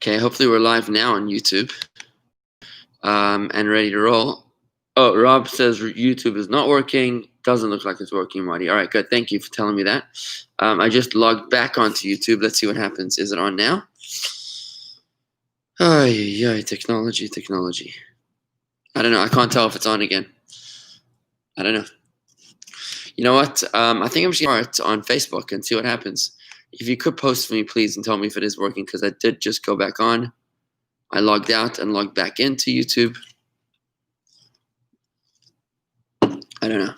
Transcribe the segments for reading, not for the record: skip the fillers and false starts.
Okay, hopefully we're live now on YouTube and ready to roll. Oh, Rob says YouTube is not working. Doesn't look like it's working, Marty. All right, good. Thank you for telling me that. I just logged back onto YouTube. Let's see what happens. Is it on now? Oh, yeah, technology. I don't know. I can't tell if it's on again. I don't know. You know what? I think I'm just going to start on Facebook and see what happens. If you could post for me, please, and tell me if it is working, because I did just go back on. I logged out and logged back into YouTube. I don't know.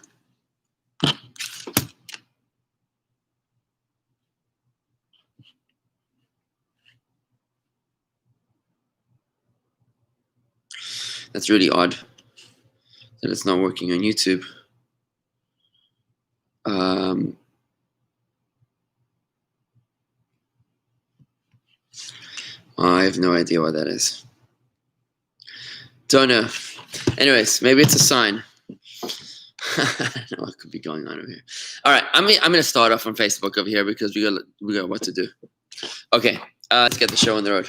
That's really odd that it's not working on YouTube. I have no idea what that is. Don't know. Anyways, maybe it's a sign. I don't know what could be going on over here. All right, I'm gonna start off on Facebook over here because we got what to do. Okay, let's get the show on the road.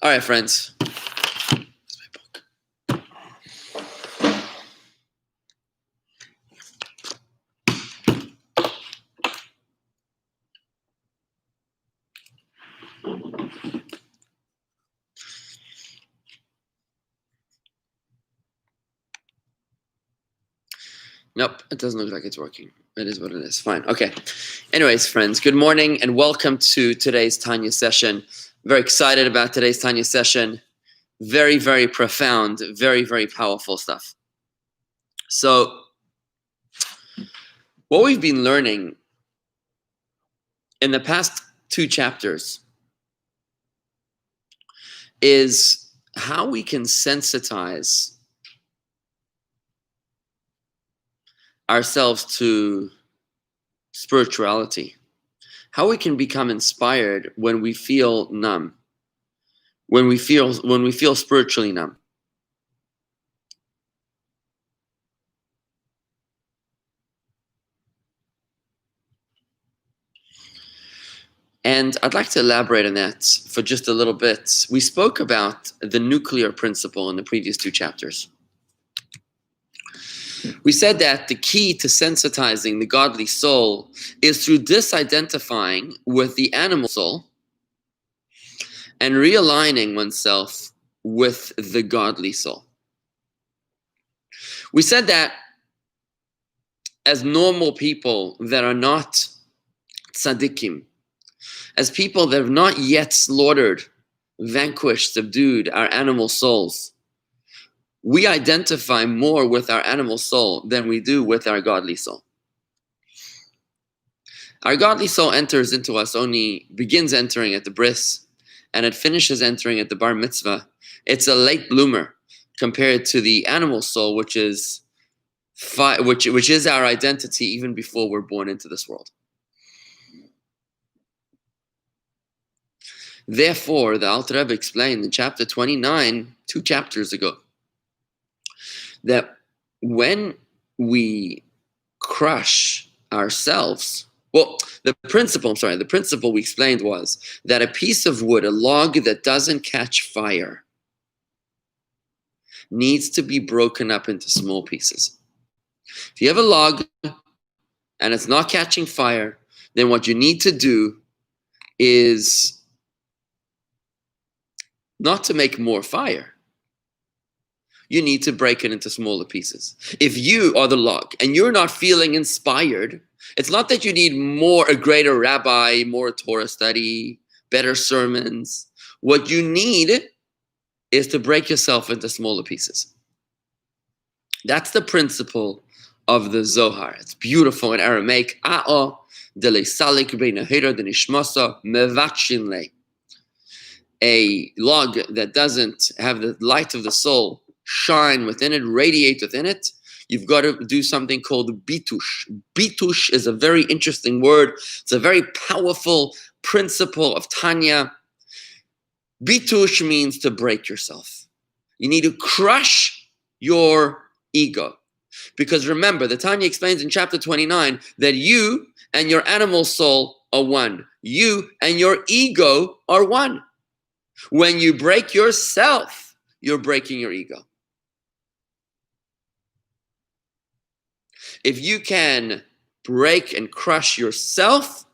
All right, friends. Nope, it doesn't look like it's working. It is what it is. Fine. Okay. Anyways, friends, good morning and welcome to today's Tanya session. Very excited about today's Tanya session. Very, very profound, very, very powerful stuff. So, what we've been learning in the past 2 chapters is how we can sensitize ourselves to spirituality, how we can become inspired when we feel numb, when we feel spiritually numb. And I'd like to elaborate on that for just a little bit. We spoke about the nuclear principle in the previous 2 chapters. We said that the key to sensitizing the godly soul is through disidentifying with the animal soul and realigning oneself with the godly soul. We said that as normal people that are not tzaddikim, as people that have not yet slaughtered, vanquished, subdued our animal souls, we identify more with our animal soul than we do with our godly soul. Our godly soul begins entering at the bris, and it finishes entering at the bar mitzvah. It's a late bloomer compared to the animal soul, which is our identity even before we're born into this world. Therefore, the Alter Rebbe explained in chapter 29, 2 chapters ago, that when we crush ourselves, the principle we explained was that a piece of wood, a log that doesn't catch fire, needs to be broken up into small pieces. If you have a log and it's not catching fire, then what you need to do is not to make more fire. You need to break it into smaller pieces. If you are the log and you're not feeling inspired, it's not that you need a greater rabbi, more Torah study, better sermons. What you need is to break yourself into smaller pieces. That's the principle of the Zohar. It's beautiful in Aramaic. A log that doesn't have the light of the soul shine within it, radiate within it, you've got to do something called bitush. Bitush is a very interesting word. It's a very powerful principle of Tanya. Bitush means to break yourself. You need to crush your ego. Because remember, the Tanya explains in chapter 29 that you and your animal soul are one. You and your ego are one. When you break yourself, you're breaking your ego. If you can break and crush yourself,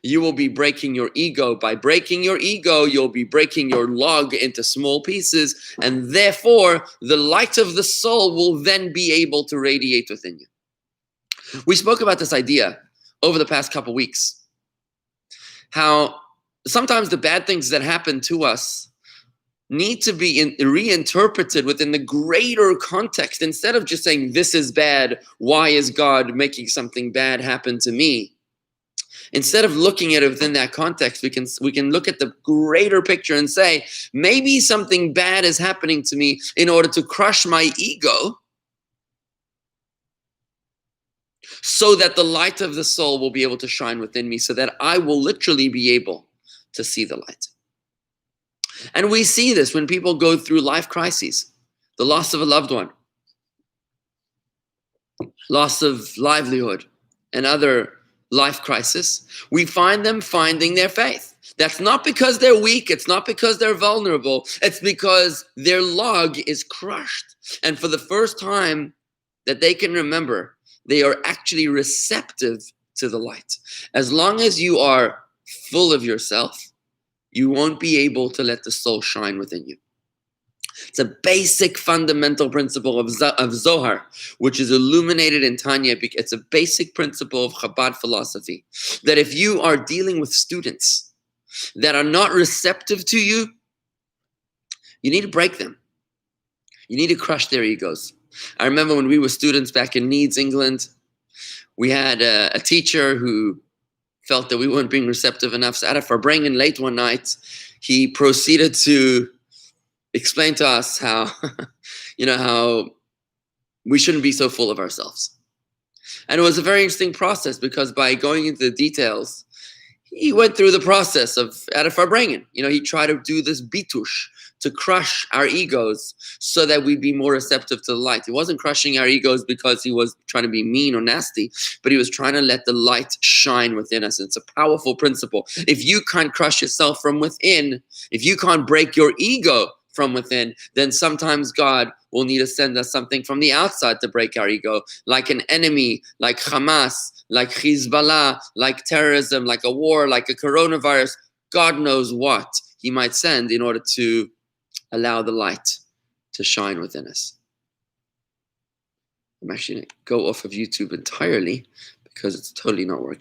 you will be breaking your ego. By breaking your ego, you'll be breaking your log into small pieces, and therefore the light of the soul will then be able to radiate within you. We spoke about this idea over the past couple weeks, how sometimes the bad things that happen to us need to be reinterpreted within the greater context. Instead of just saying, this is bad, why is God making something bad happen to me? Instead of looking at it within that context, we can look at the greater picture and say, maybe something bad is happening to me in order to crush my ego, so that the light of the soul will be able to shine within me, so that I will literally be able to see the light. And we see this when people go through life crises, the loss of a loved one, loss of livelihood, and other life crisis. We find them finding their faith. That's not because they're weak. It's not because they're vulnerable. It's because their log is crushed. And for the first time that they can remember, they are actually receptive to the light. As long as you are full of yourself, you won't be able to let the soul shine within you. It's a basic fundamental principle of Zohar, which is illuminated in Tanya. It's a basic principle of Chabad philosophy, that if you are dealing with students that are not receptive to you, you need to break them. You need to crush their egos. I remember when we were students back in Leeds, England, we had a teacher who felt that we weren't being receptive enough. So out of our bringing late one night, he proceeded to explain to us how, how we shouldn't be so full of ourselves. And it was a very interesting process, because by going into the details, he went through the process of out of our bringing. He tried to do this bitush, to crush our egos so that we'd be more receptive to the light. He wasn't crushing our egos because he was trying to be mean or nasty, but he was trying to let the light shine within us. It's a powerful principle. If you can't crush yourself from within, if you can't break your ego from within, then sometimes God will need to send us something from the outside to break our ego, like an enemy, like Hamas, like Hezbollah, like terrorism, like a war, like a coronavirus. God knows what he might send in order to allow the light to shine within us. I'm actually going to go off of YouTube entirely because it's totally not working.